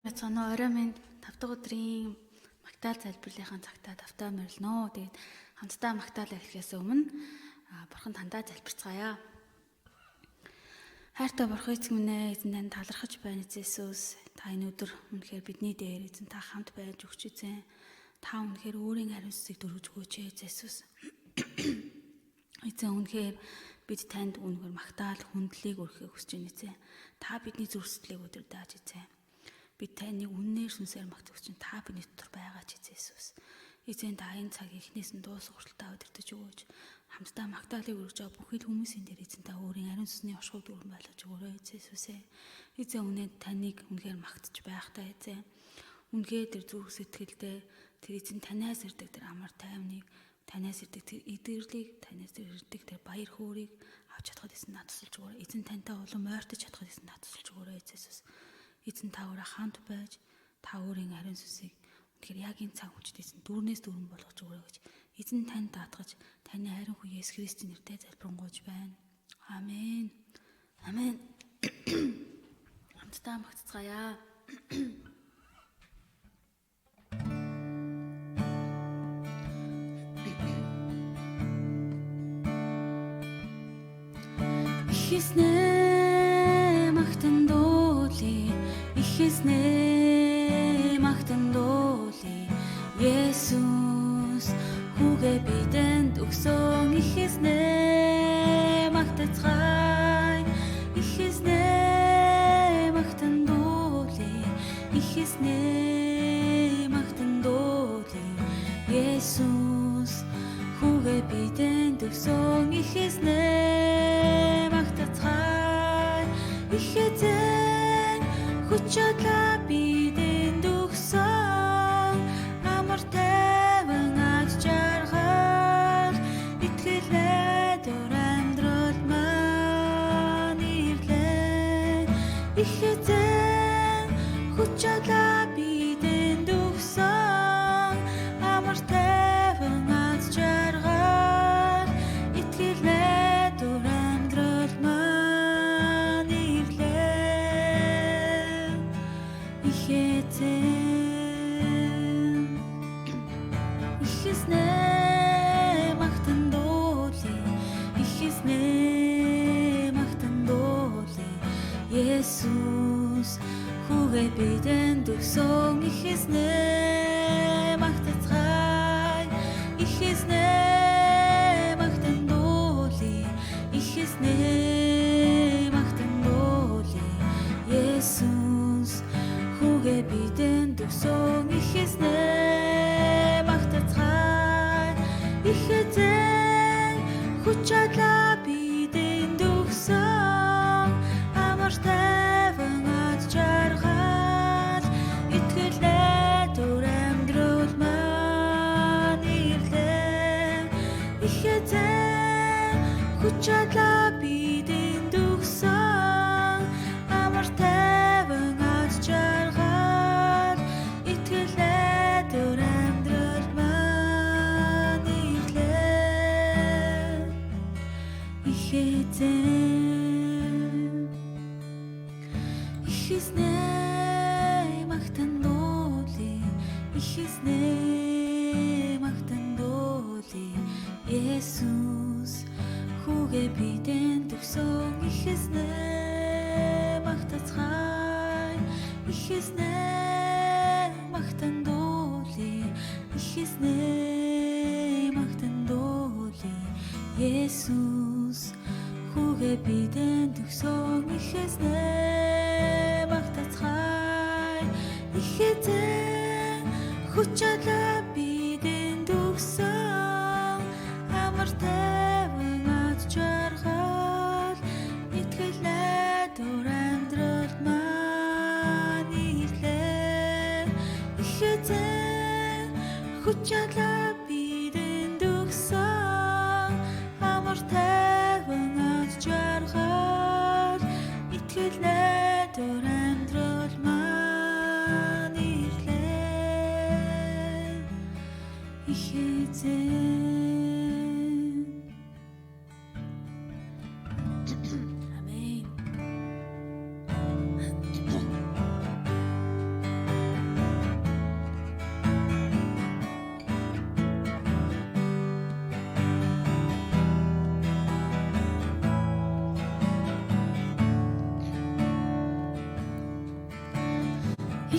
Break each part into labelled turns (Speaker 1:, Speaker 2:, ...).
Speaker 1: Соноо орой минь 5 дахь өдрийн магтаал залбирлынхаа цагтаа давтаа морилно. Тэгээд хамтдаа магтаал эхлэхээс өмнө Бурханд хандаа залбирцгаая. Хайртай Бурхан эзэн минь ээ, эзэн танд талархаж байна эзэн Иесус. Та энэ өдөр үнэхээр бидний дээр эзэн та хамт байж өгч эзэн. Та үнэхээр өөрийн ариун сүнсийг дөрвөж өгөөч эзэн Иесус. Эзэн үнэхээр бид танд үнэхээр магтаал хүндлийг өргөхийг хүсэж байна эзэн. Та бидний зүрхсэтлийг өдөр дааж эзэн. Бид таны үннээр сүнсээр магтах чинь та бидний дотор байгаа ч эзэн Иесус. Эзэн та энэ цаг ихнээс нь дуус хүртэлтээ удирдах өгөөч. Хамтдаа магтаалыг өргөж байгаа бүхэл хүмүүсийн дээр эзэн та өөрийн ариун сүнсний оршихуйг дүүрэн байлгаж өгөөрэй эзэн Иесусээ. Эзэн үнэнд таныг үнэхээр магтаж байхдаа эзэн. Үнэхээр тэр зүрх сэтгэлдээ тэр эзэн танаас ирдэг тэр амар тайвныг, танаас ирдэг тэр эдэрлийг, танаас ирдэг тэр баяр хөөргийг авч чадхад эзэн надад тусалж өгөөрэй. Эзэн тантай улам ойртож чадхад эзэн надад тусалж өгөөрэй эзэн Иесус. Эзэн та өөрөө хамт байж та өөрийн ариун сүнсийг үнэхээр яг энэ цаг хүчтэй эзэн дүүрнээс дүүрэн болгож өгөрэй гэж эзэн танд даатгаж таны ариун хүү Есүс Христийн нэрээр залбирanгуйж байна. Амен. Амен. Хамтдаа магтцгаая. Ихснэ магтан дуули, ихснэ магтан дуули, Есүс хүүгээ бидэнд өгсөн. Ихснэ магтацгаая, ихснэ магтан дуули, ихснэ магтан дуули, Есүс хүүгээ бидэнд өгсөн. Ихснэ магтацгаая, ихэтэн хүчтэй бидэнд өгсөн. Амар тайван аз жаргал итгэлээ дөр амьдрал маань ирлээ. Ихэтэн хүчтэй бидэнд өгсөн. Амар тайван аз жаргал итгэлээ дөр амьдрал маань ирлээ. Ихснэ магтан дуули, ихснэ магтан дуули, Есүс хүүгээ бидэнд өгсөн. Ихснэ магтацгаая, ихснэ магтан дуули, ихснэ магтан дуули, Есүс хүүгээ бидэнд өгсөн. Ихснэ магтацгаая, ихэтэн хүчтэй бидэнд өгсөн. Амар тайван аз жаргал итгэлээ дөр амьдрал маань ирлээ. Ихэтэн хүчтэй бидэнд өгсөн. Амар тайван аз жаргал итгэлээ дөр амьдрал маань ирлээ. Ихснэ магтан дуули, ихснэ магтан дуули, Есүс хүүгээ бидэнд өгсөн. Ихснэ магтацгаая, ихснэ магтан дуули, ихснэ магтан дуули, Есүс хүүгээ бидэнд өгсөн. Ихснэ магтацгаая, ихэтэн хүчтэй бидэнд өгсөн. Амар тайван аз жаргал итгэлээ дөр амьдрал маань ирлээ. Ихэтэн хүчтэй бидэнд өгсөн. Амар тайван аз жаргал итгэлээ дөр амьдрал маань ирлээ. Ихэтэн. Амен.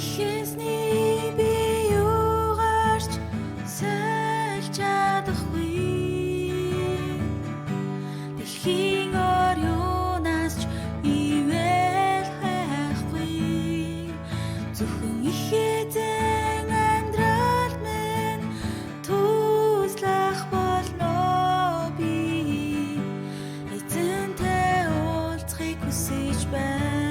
Speaker 1: Ихээсний би юугаарч сольж чадахгүй. Дэлхийн ор юунаас ч ивэл хайхгүй. Зөвхөн их эзэн амьдрал минь туслах болно би. Эзэнтэй уулзахыг хүсэж байна.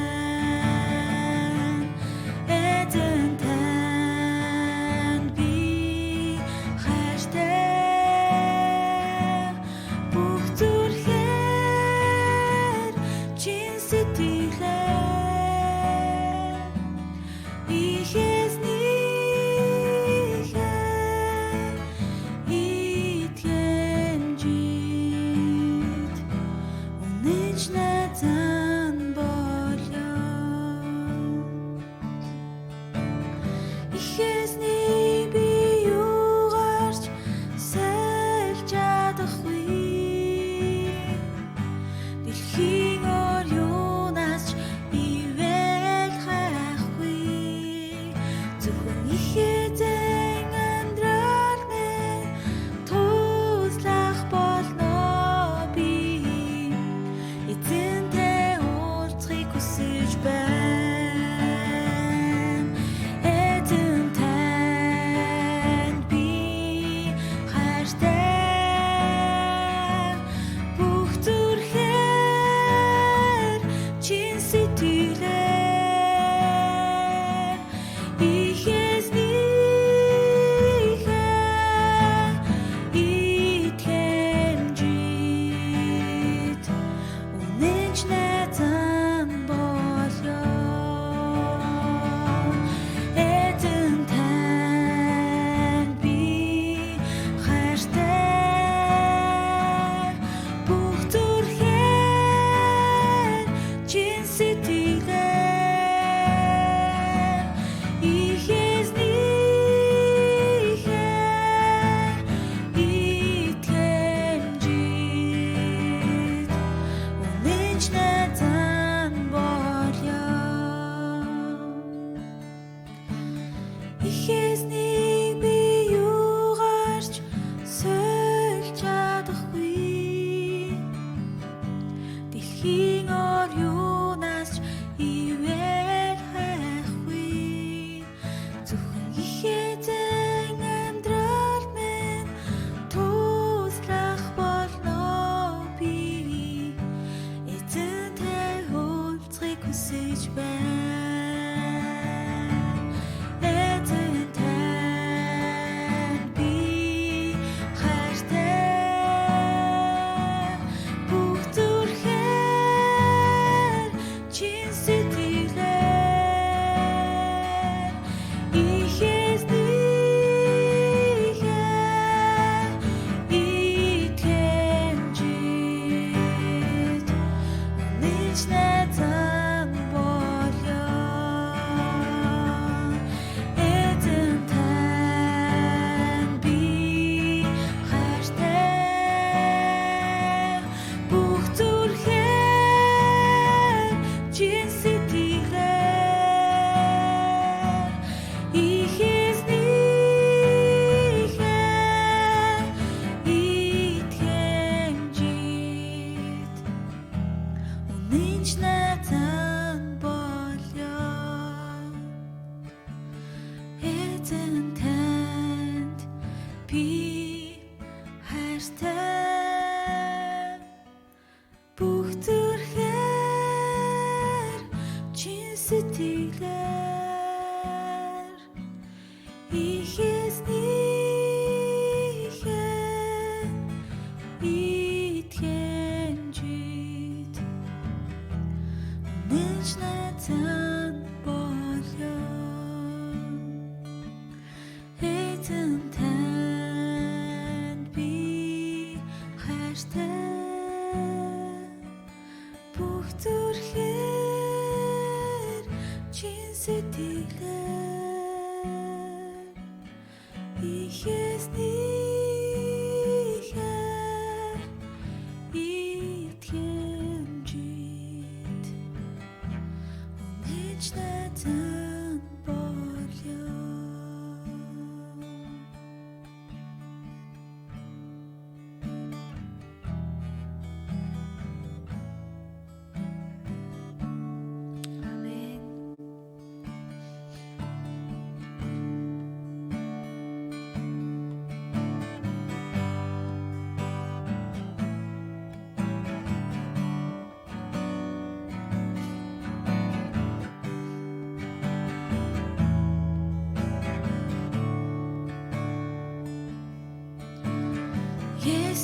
Speaker 2: Each night and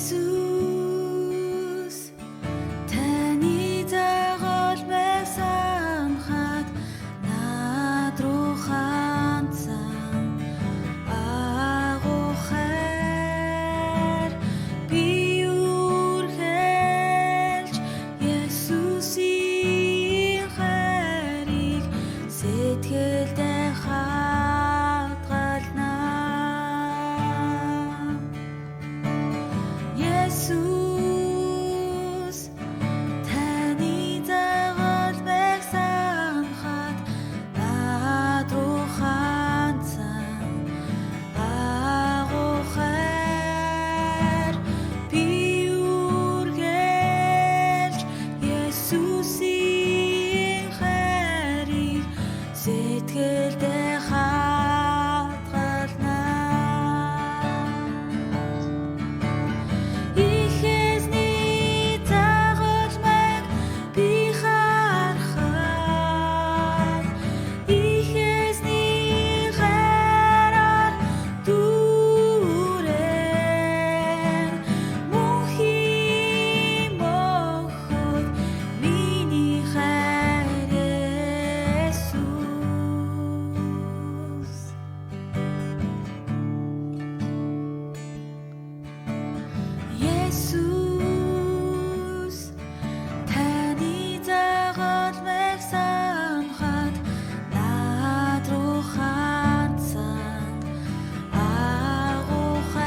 Speaker 1: Есүс таны заагал байсан хат над руу хандсан агуухаар би үргэлж Есүсийн хайрыг сэтгэлдээ хадгалнаа. Есүс таны заагал байсан хат над руу хандсан агуухаар би үргэлж Есүсийн хайрыг сэтгэлдээ хадгалнаа. Ихэзний загалмайг би харахад ихэзний хайраар дүүрэн мөнхийн мохот миний хайр Есүс. Есүс таны загалмайг санахад над руу хандсан агуухаар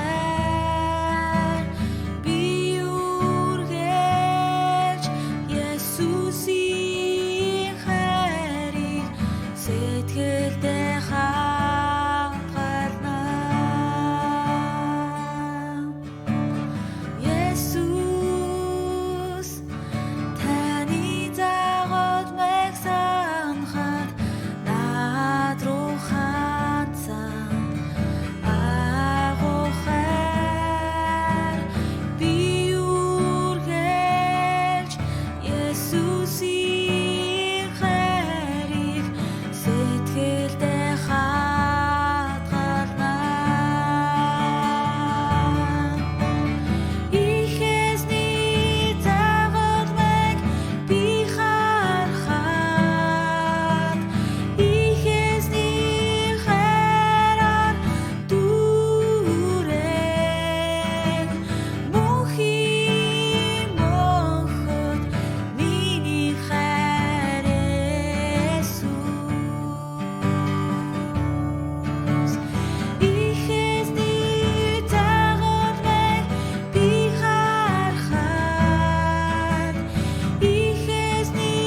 Speaker 1: би үргэлж Есүсийн хайрыг сэтгэлдээ хадгалнаа. Есүс таны загалмайг санахад над руу хандсан агуухаар би үргэлж Есүсийн хайрыг сэтгэлдээ хадгалнаа. Ихэзний загалмайг би харахад ихэзний хайраар дүүрэн мөнхийн мохот миний хайр Есүс. Ихэзний загалмайг би харахад ихэзний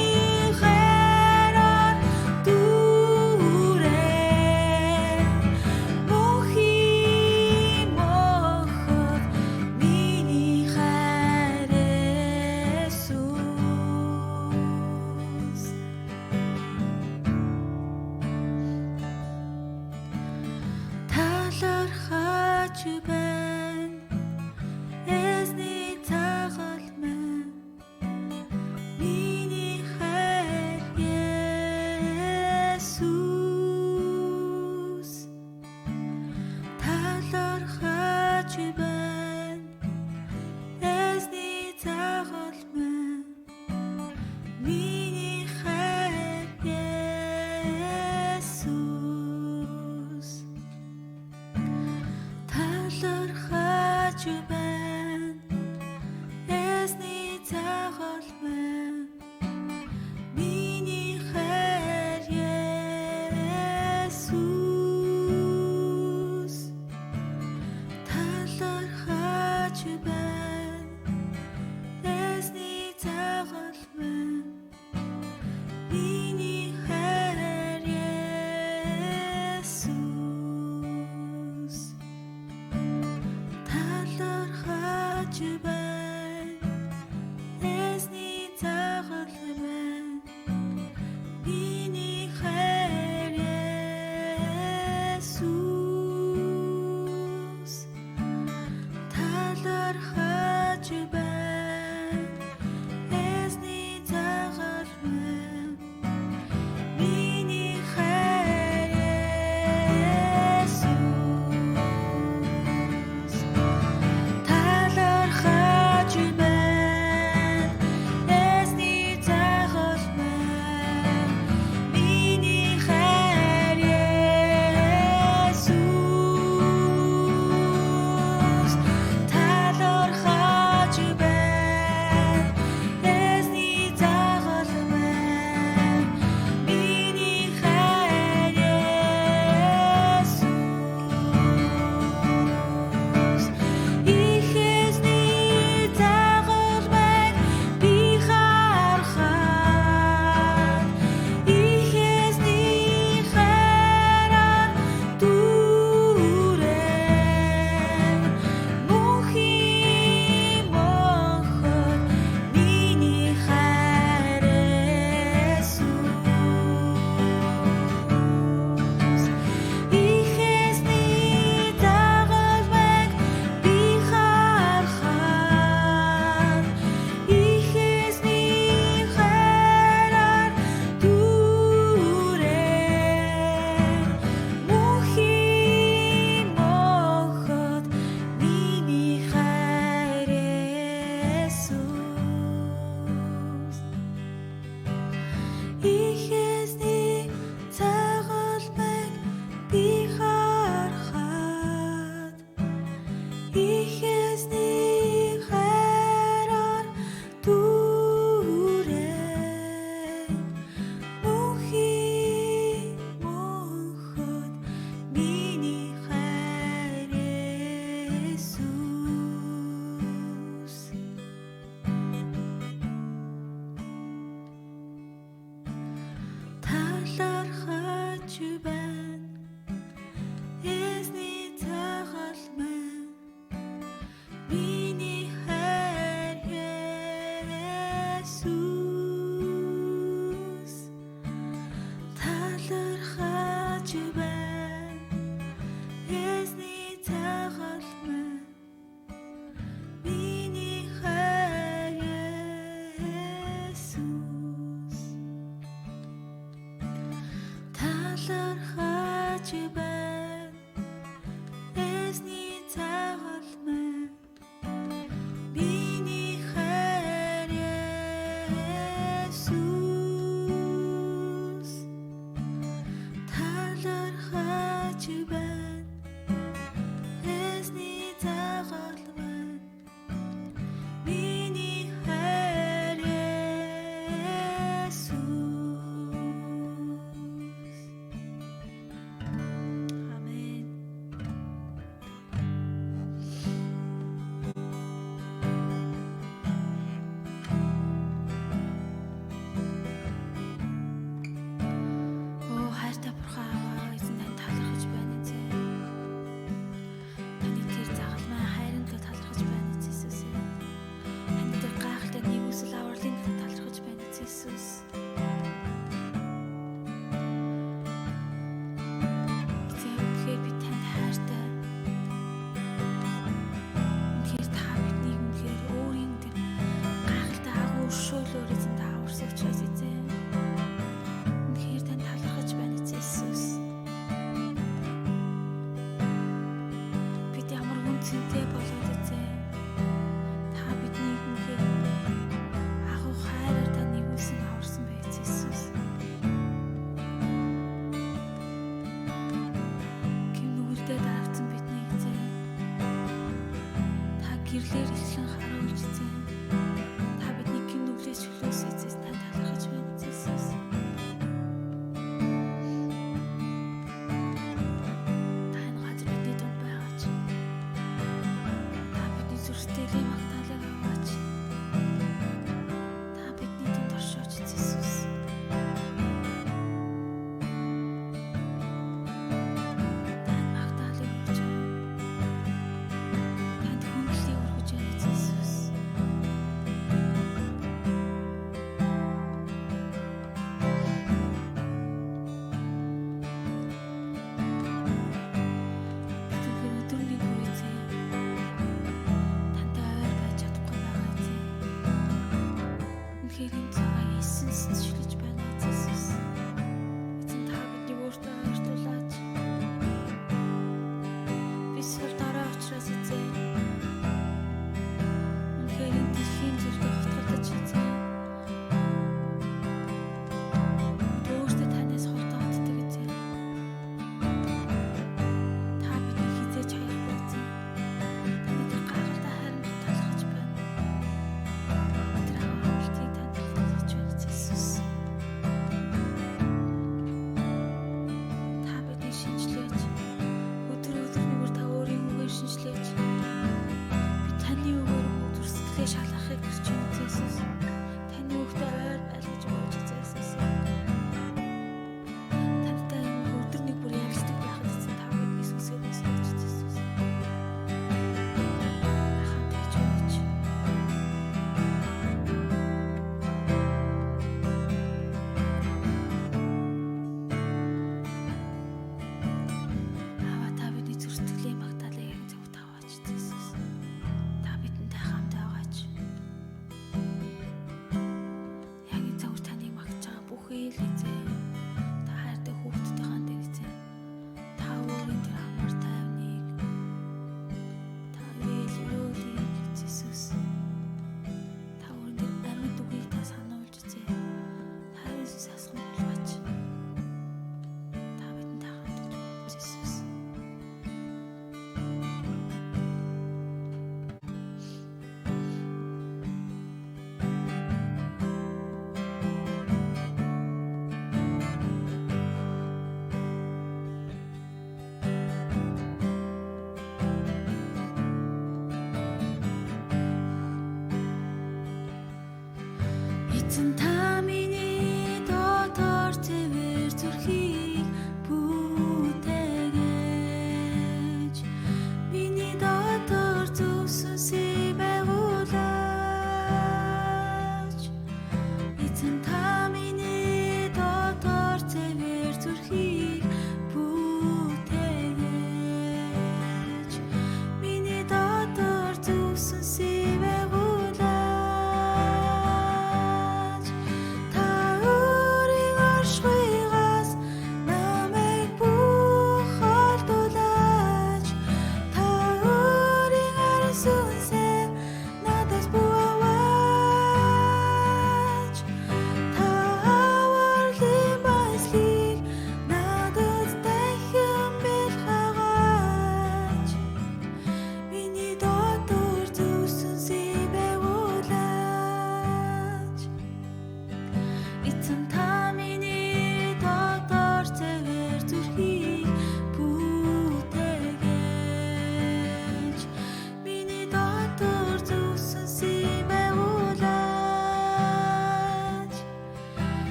Speaker 1: хайраар дүүрэн мөнхийн мохот миний хайр Есүс. Талархаж байна эзний загалмай миний хайр Есүс. Талархаж байна эзний загалмай миний хайр Есүс. Талархаж байна эзний загалмай миний хайр Есүс. Талархаж байна эзний загалмай миний хайр Есүс. Талархаж байна. Эзний цагаал маань миний хайр Есүс талархаж байна. Эзний цагаал маань миний хайр Есүс. Амен. Оо хайртай бурхан аваа эзэн тань талархаж байна эзэн. Таны тэр загалмай хайрын төлөө талархаж байна эзэн Иесус. Таны тэр гайхалтай нэгүсэл авралын төлөө талархаж байна эзэн Иесус. Эзэн үнэхээр би танд хайртай. Үнэхээр та биднийг үнэхээр өөрийн тэр гайхалтай агуу өршөөлөөр эзэн та аварсан учраас эзэн. Үнэхээр танд талархаж байна эзэн Иесус. Бид ямар үнцэнтэй болоод эзэн. Та биднийг үнэхээр агуу хайраар та нэгүүлсэн аварсан бай эзэн Иесус. Гэм нүгэлдээ давцсан биднийг эзэн. Та гэрлээр илчлэн харуулж эзэн. Та бидний гэм нүглээс чөлөөс эзэн танд талархаж байна эзэн Иесус. Та энэ газар бидний дунд байгаач. Та бидний зүрхсэтгэлийн магтаалыг аваач. Та бидний дунд оршооч эзэн Иесус. Танд магтаалыг өгч. Танд хүндлэлийг өргөж байна эзэн Иесус.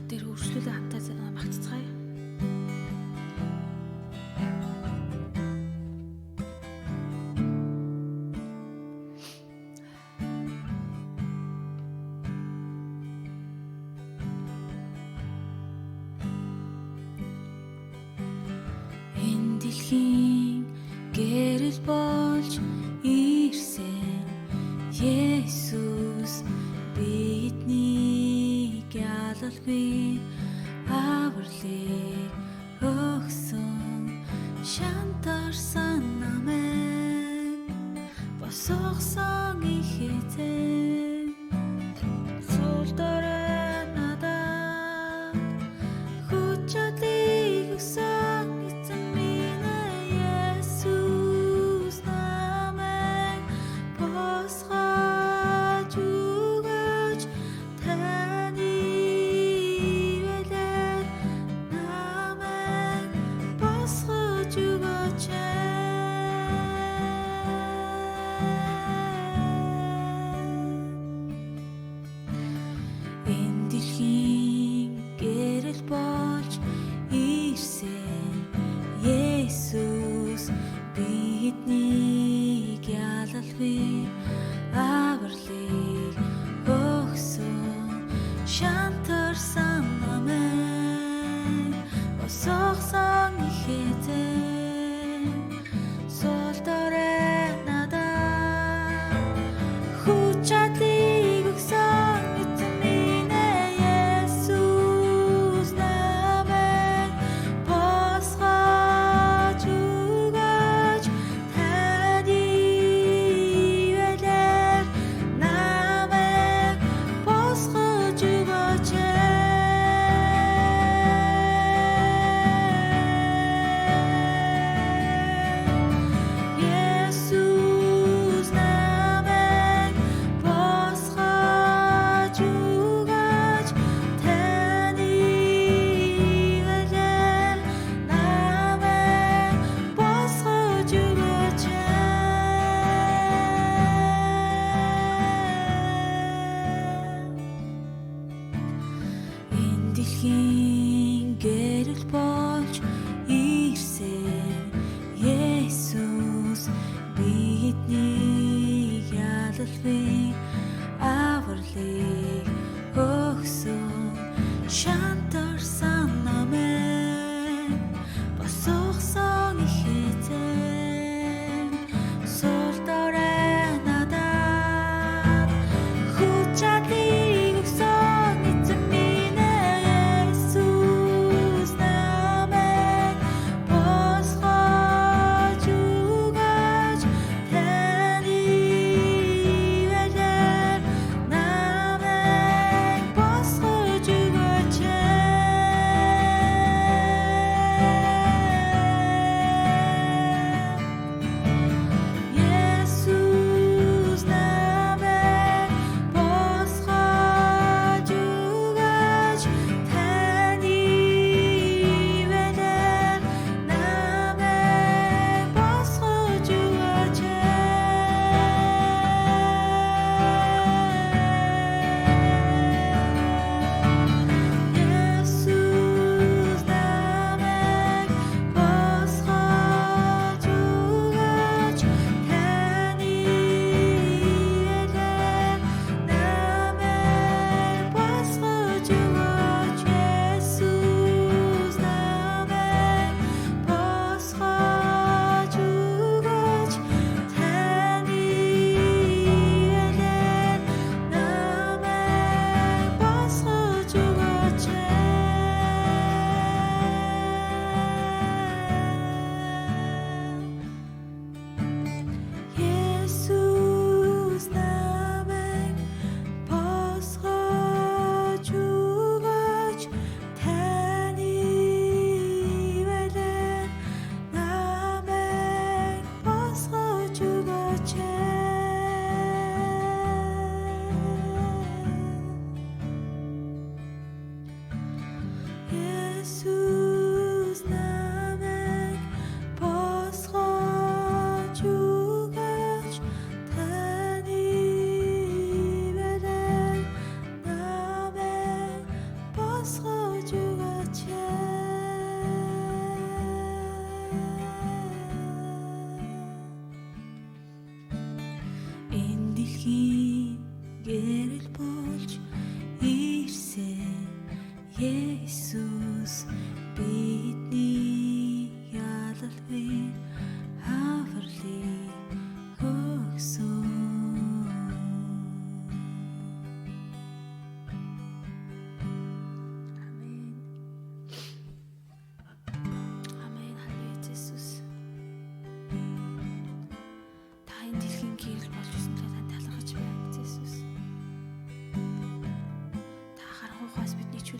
Speaker 1: дээр үргэлжлүүлээ хамтаа магтцгаая. Энэ дэлхийн гэрэл болж ирсэн Есүс биднийг ялалгүй авралыг өгсөн шантарсан намайг босгосон ихэзээ сул дорой надад хүч чадлыг өгсөн эзэн минь Есүс намайг босгож өгөөч таны вэлэр намайг босгож өгөөч энэ дэлхийн гэрэл болж ирсэн Есүс биднийг ялалгүй авралыг өгсөн шантарсан намайг босгосон ихэзээ сул дорой надад хүч чадлыг өгсөн эзэн минь Есүс намайг босгож өгөөч таны вэлэр намайг босгож өгөөч Есүс намайг босгож өгөөч таны вэлэр намайг босгож өгөөч энэ дэлхийн гэрэл болж ирсэн Есүс биднийг ялалгүй авралыг өгсөн шантарсан намайг босгосон ихэзээ сул дорой надад хүч чадлыг өгсөн эзэн минь Есүс намайг босгож өгөөч таны вэлэр намайг босгож өгөөч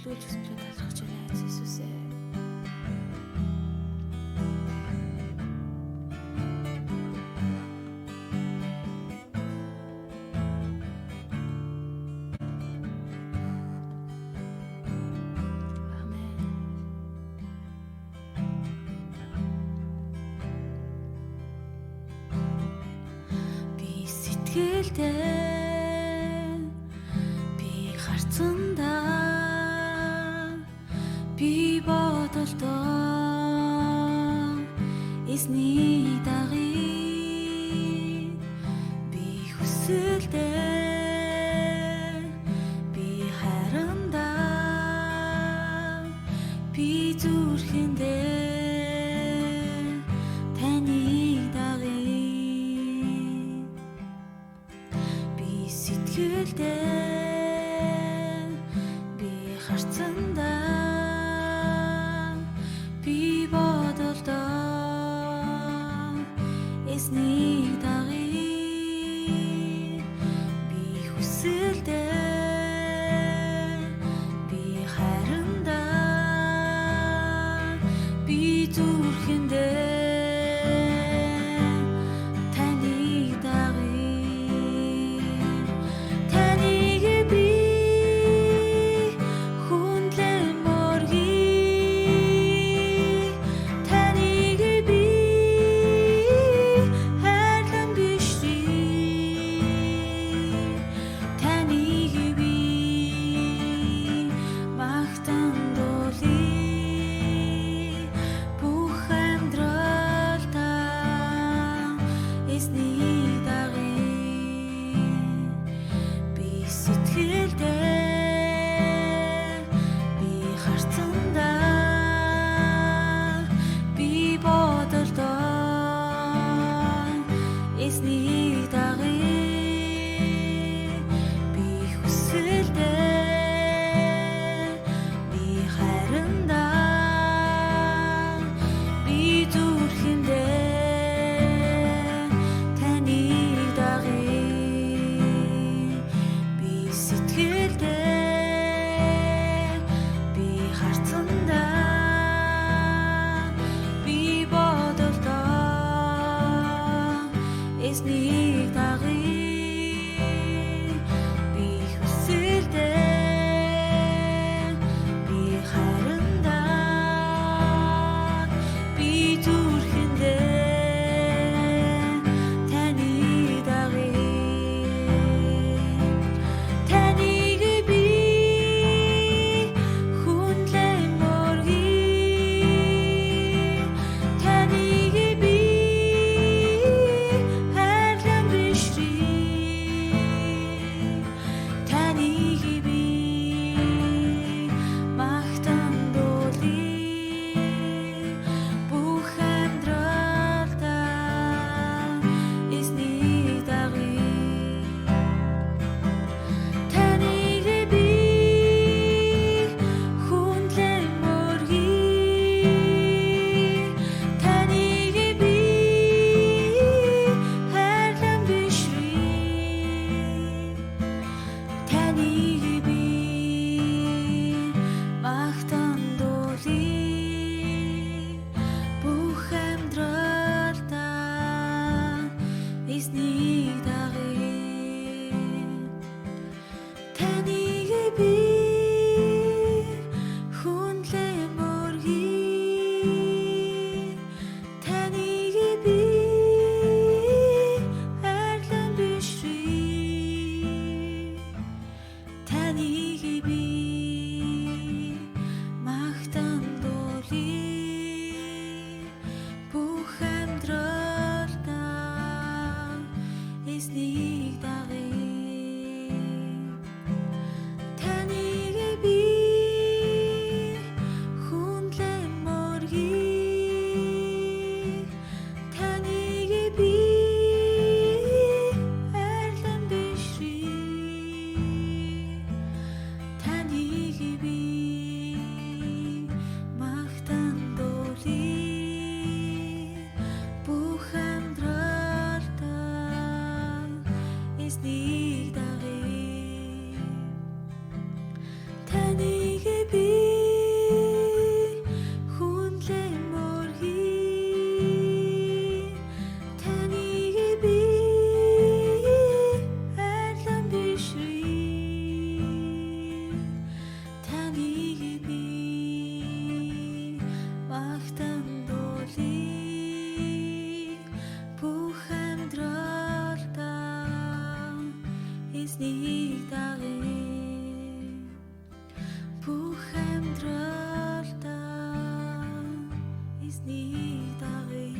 Speaker 1: чөлөөлж өсмөрөө талархаж байна эзэн Есүс ээ. Сэтгэлдээ би харцандаа би бодолдоо эзний дагыг би хүсэлдээ би харандаа би зүрхэндээ таныг дагыг сэтгэлдээ би харцандаа би бодолдоо эзний дагыг би хүсэлдээ би харандаа би зүрхэндээ бүх амьдралдаа эзний дагъя.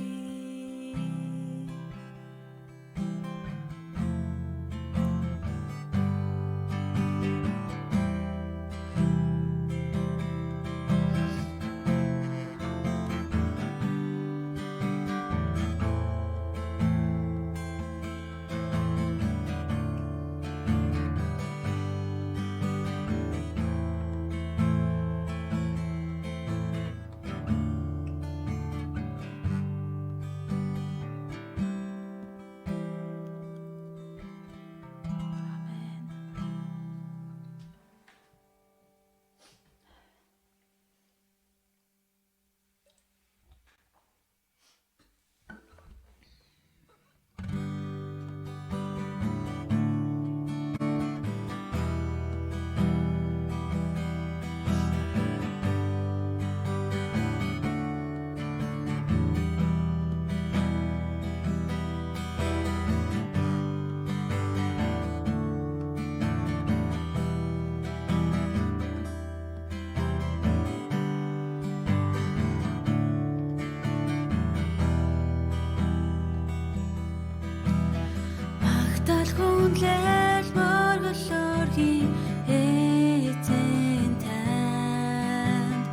Speaker 1: Хүнлэл морголоргийн эзэн танд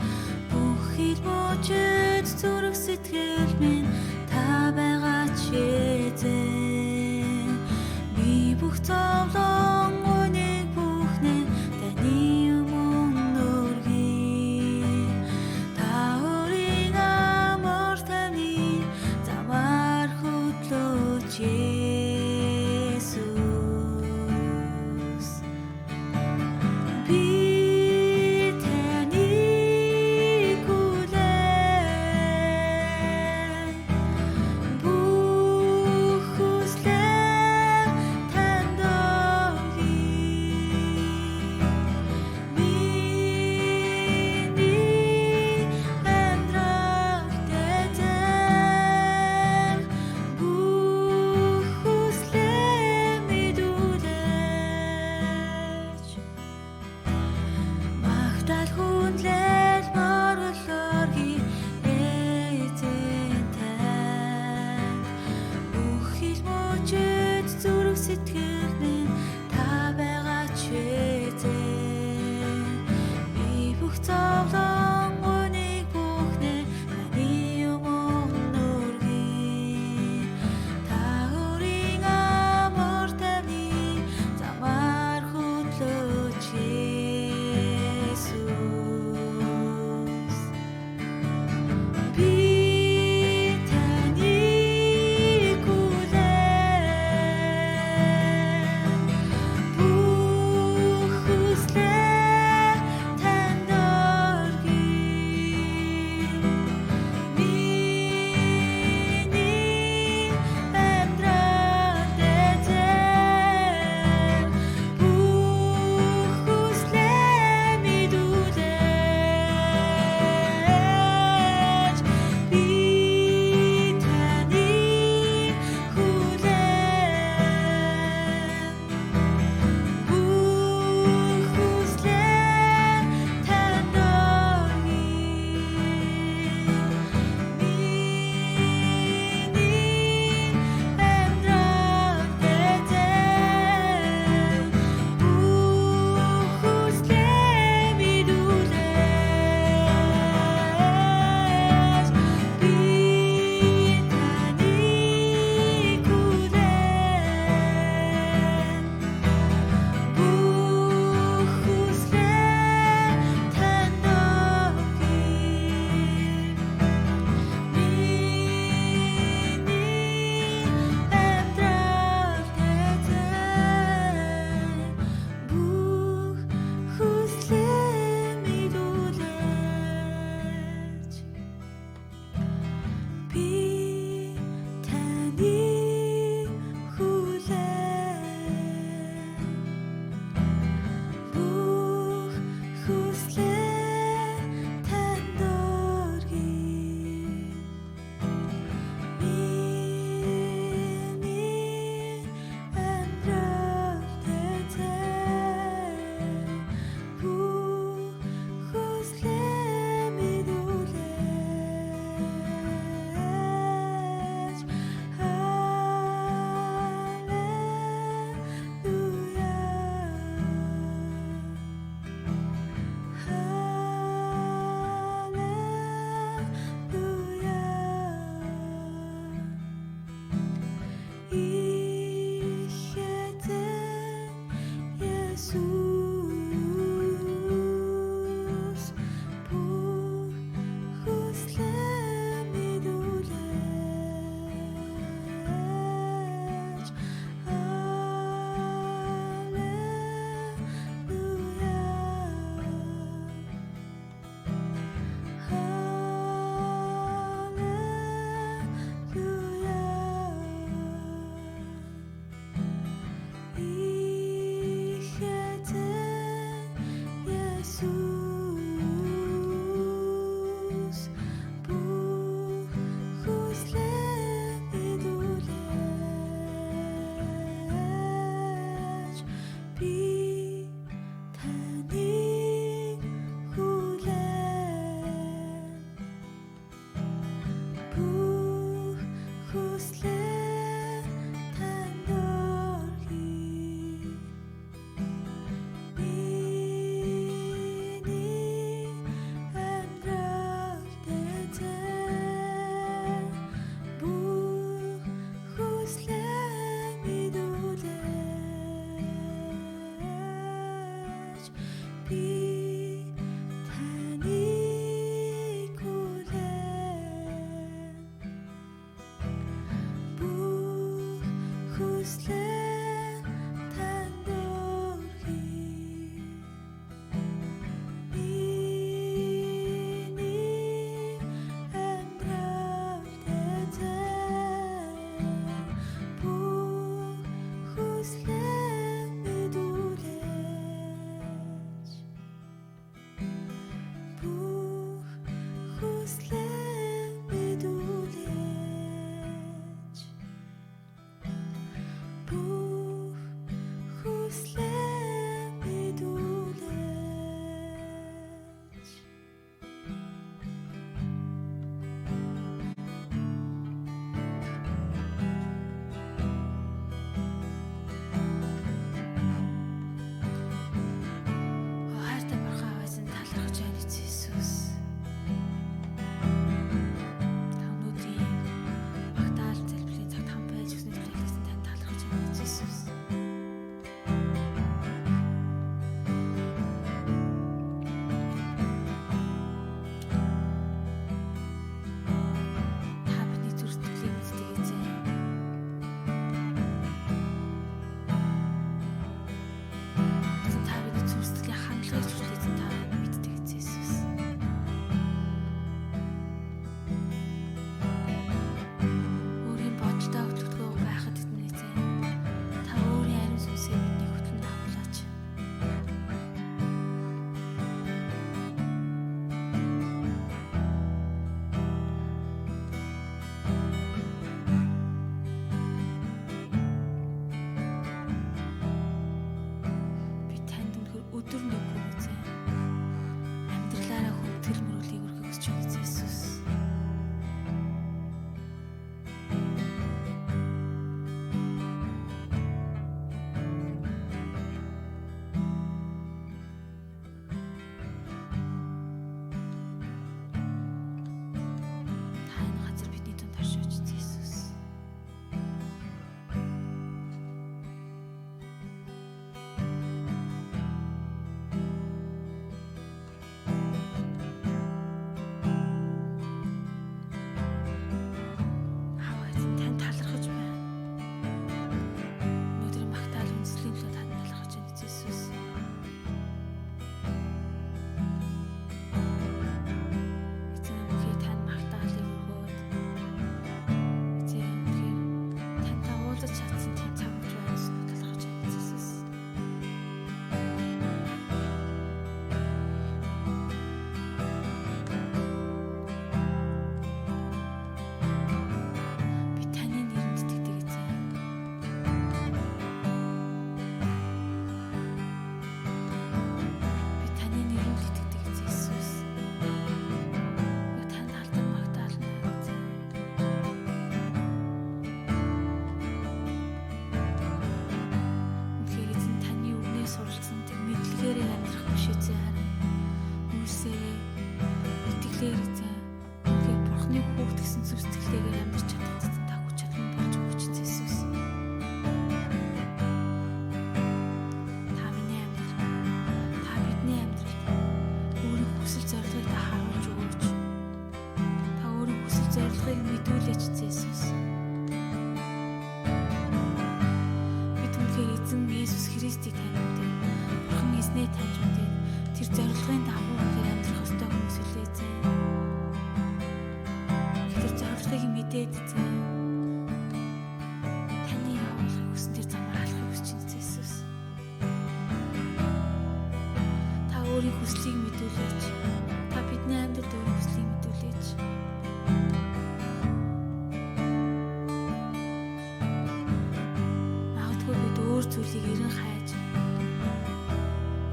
Speaker 1: бүх хил мужид зүрх сэтгэл минь та байгаа ч эзэн би бүх зовлон үнийг бүхнээ таны өмнө өргөе та өөрийн амар таны замаар хөтлөөч. Сэтгэл минь та байгаа ч эзэн би бүх зовлон үнийг бүхнээ таны өмнө өргөе та өөрийн амар таны замаар хөтлөөч Есүс.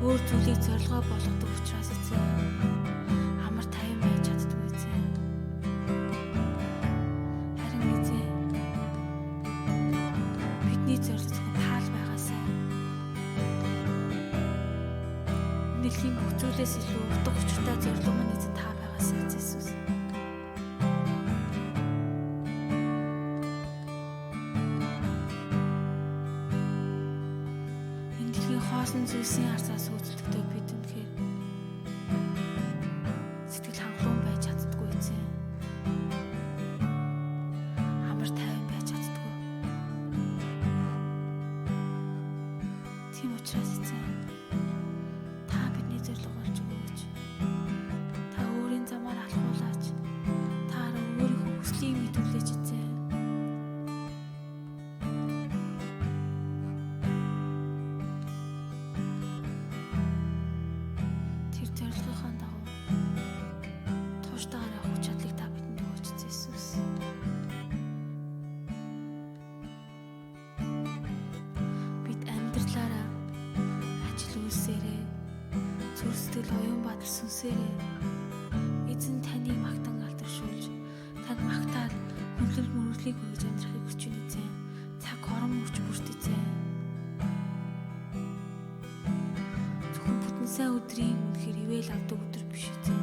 Speaker 1: Өөр зүйлийг зорилгоо болгодог учраас эзэн амар тайван байж чаддгүй эзэн. Харин эзэн бидний зорилго зөвхөн таал байгаасаа нэлийн бүх зүйлээс илүү утга учиртай зорилго маань эзэн та байгаасаа эзэн Иесус. Хоосон зүйлсийн арцаас үүдэлдэгтэй бид үнэхээр сэтгэл хангалуун байж чаддгүй эзэн. Амар тайван байж чаддгүй. Тийм учраас эзэн та бидний зорилго болж өгөөч. Та өөрийн замаар алхуулаач. Та өөрийнхөө хүслийг мэдүүлээч эзэн. сүнсээрээ эзэн таныг магтан алдаршуулж, танд магтаад хүнлэл мөрөглийг хүргэж амьдрахыг хүсэж байна эзэн. Цаг хорон мөрч бүрт эзэн. Зөвхөн бүтэн сайн өдрийн үнэхээр ивэл авдаг өдөр биш эзэн.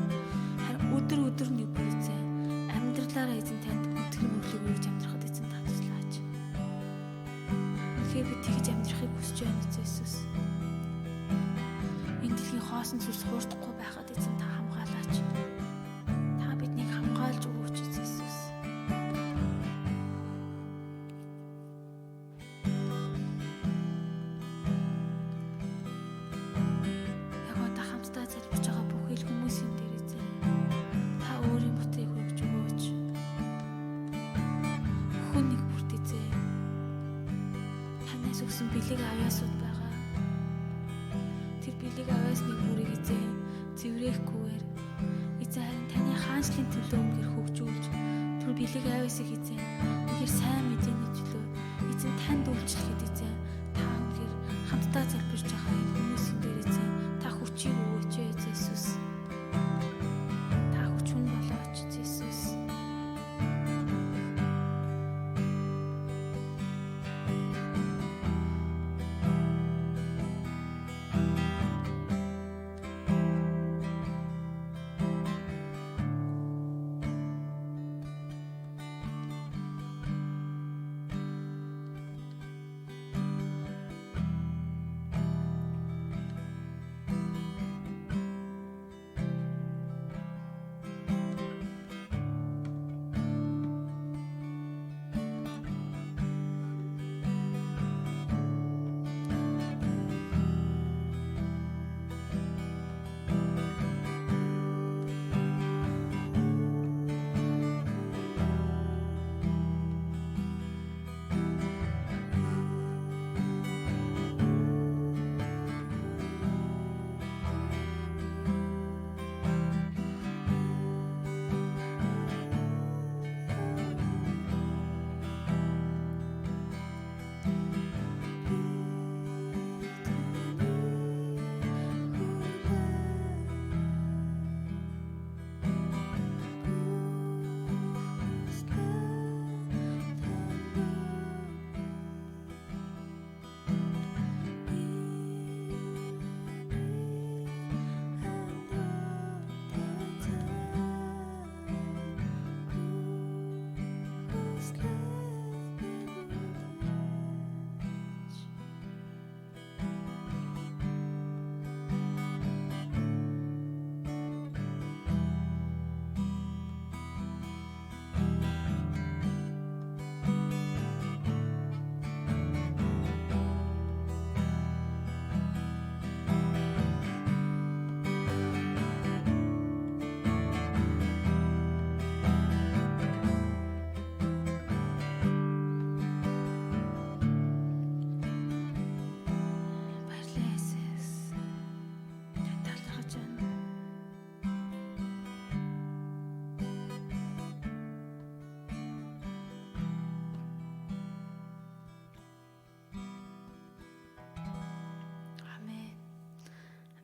Speaker 1: Харин өдөр нэг бүр эзэн. Амьдралаараа эзэн танд хүнлэл мөрөглийг хүргэж амьдрахад эзэн та туслаач. Тэгэхээр бид тэгж амьдрахыг хүсэж байна эзэн Иесус. Энэ дэлхийн хоосон зүйлс хуурдахгүй байхад эзэн та хамгаалаач. Та биднийг хамгаалж өгөөч эзэн Иесус. Яг одоо хамтдаа залбирч байгаа бүхэл хүмүүсийн дээр эзэн та өөрийн бүтээг хүргэж өгөөч. Хүн нэг бүрт эзэн танаас өгсөн бэлэг авьяасууд байгаа. Тэр бэлэг авьяас нэг бүрийг эзэн зэврээхгүйгээр эзэн харин таны хаанчлалын төлөө үнээр хөгжүүлж тэр бэлэг авьяасыг эзэн үнээр сайн мэдээний төлөө эзэн танд үйлчлэхэд эзэн та үнээр хамтдаа залбирч байгаа энэ хүмүүсийн дээр эзэн та хүчийг өгөөч эзэн Иесус. Та хүч хүн болооч эзэн Иесус.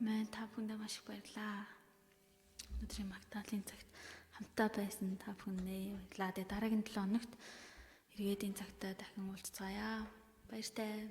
Speaker 1: Амен. Та бүхэндээ маш их баярлалаа. Өнөөдрийн магтаалын цагт хамтдаа байсан та бүхэндээ баярлалаа. Тэгээ дараагийн 7 хоногт эргээд энэ цагтаа дахин уулзцаая. Баяртай.